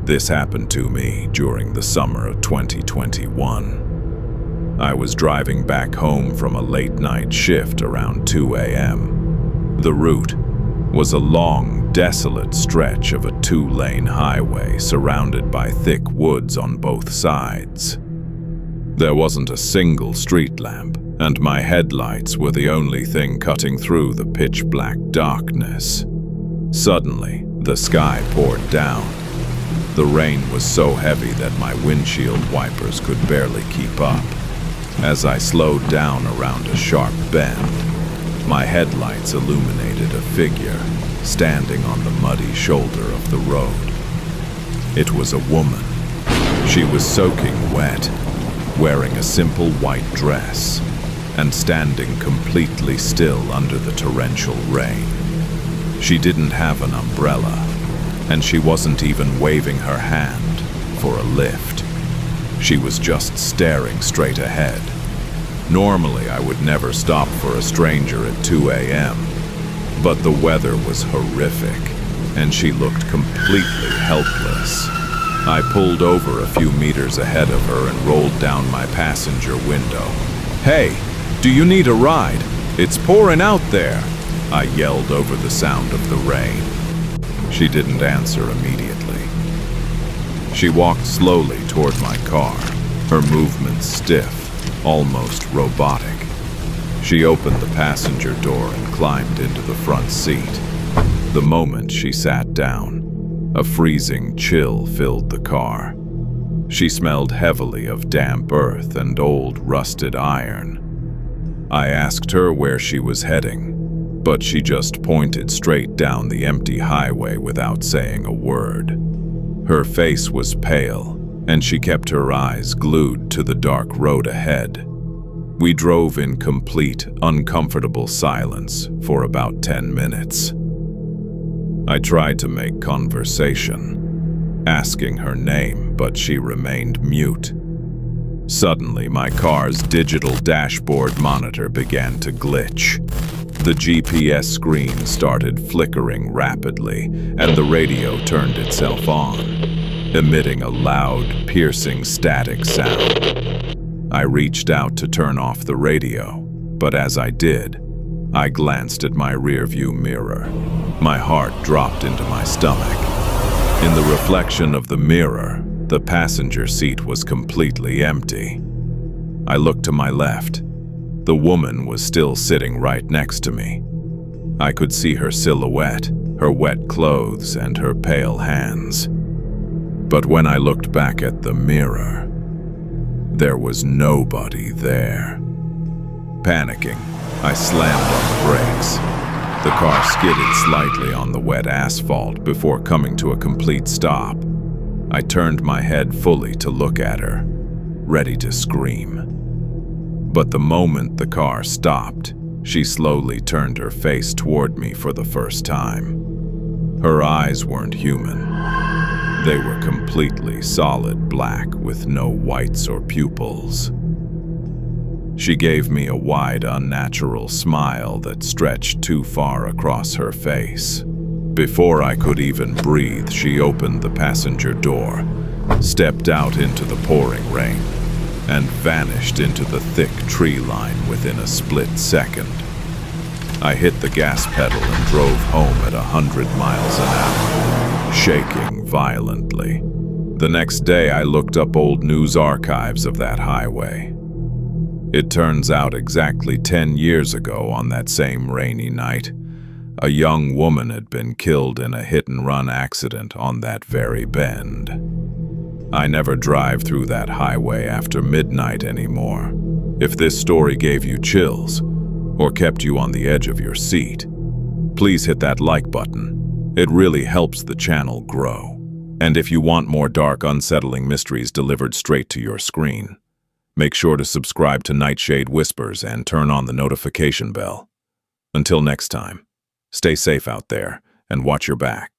This happened to me during the summer of 2021. I was driving back home from a late-night shift around 2 a.m. The route was a long, desolate stretch of a 2-lane highway surrounded by thick woods on both sides. There wasn't a single street lamp, and my headlights were the only thing cutting through the pitch-black darkness. Suddenly, the sky poured down. The rain was so heavy that my windshield wipers could barely keep up. As I slowed down around a sharp bend, my headlights illuminated a figure standing on the muddy shoulder of the road. It was a woman. She was soaking wet, wearing a simple white dress, and standing completely still under the torrential rain. She didn't have an umbrella, and she wasn't even waving her hand for a lift. She was just staring straight ahead. Normally, I would never stop for a stranger at 2 a.m., but the weather was horrific, and she looked completely helpless. I pulled over a few meters ahead of her and rolled down my passenger window. "Hey, do you need a ride? It's pouring out there," I yelled over the sound of the rain. She didn't answer immediately. She walked slowly toward my car, her movements stiff, almost robotic. She opened the passenger door and climbed into the front seat. The moment she sat down, a freezing chill filled the car. She smelled heavily of damp earth and old rusted iron. I asked her where she was heading, but she just pointed straight down the empty highway without saying a word. Her face was pale, and she kept her eyes glued to the dark road ahead. We drove in complete, uncomfortable silence for about 10 minutes. I tried to make conversation, asking her name, but she remained mute. Suddenly, my car's digital dashboard monitor began to glitch. The GPS screen started flickering rapidly, and the radio turned itself on, emitting a loud, piercing static sound. I reached out to turn off the radio, but as I did, I glanced at my rearview mirror. My heart dropped into my stomach. In the reflection of the mirror, the passenger seat was completely empty. I looked to my left. The woman was still sitting right next to me. I could see her silhouette, her wet clothes, and her pale hands. But when I looked back at the mirror, there was nobody there. Panicking, I slammed on the brakes. The car skidded slightly on the wet asphalt before coming to a complete stop. I turned my head fully to look at her, ready to scream. But the moment the car stopped, she slowly turned her face toward me for the first time. Her eyes weren't human. They were completely solid black with no whites or pupils. She gave me a wide, unnatural smile that stretched too far across her face. Before I could even breathe, she opened the passenger door, stepped out into the pouring rain, and vanished into the thick tree line within a split second. I hit the gas pedal and drove home at 100 miles an hour, shaking violently. The next day, I looked up old news archives of that highway. It turns out exactly 10 years ago on that same rainy night, a young woman had been killed in a hit-and-run accident on that very bend. I never drive through that highway after midnight anymore. If this story gave you chills or kept you on the edge of your seat, please hit that like button. It really helps the channel grow. And if you want more dark, unsettling mysteries delivered straight to your screen, make sure to subscribe to Nightshade Whispers and turn on the notification bell. Until next time, stay safe out there and watch your back.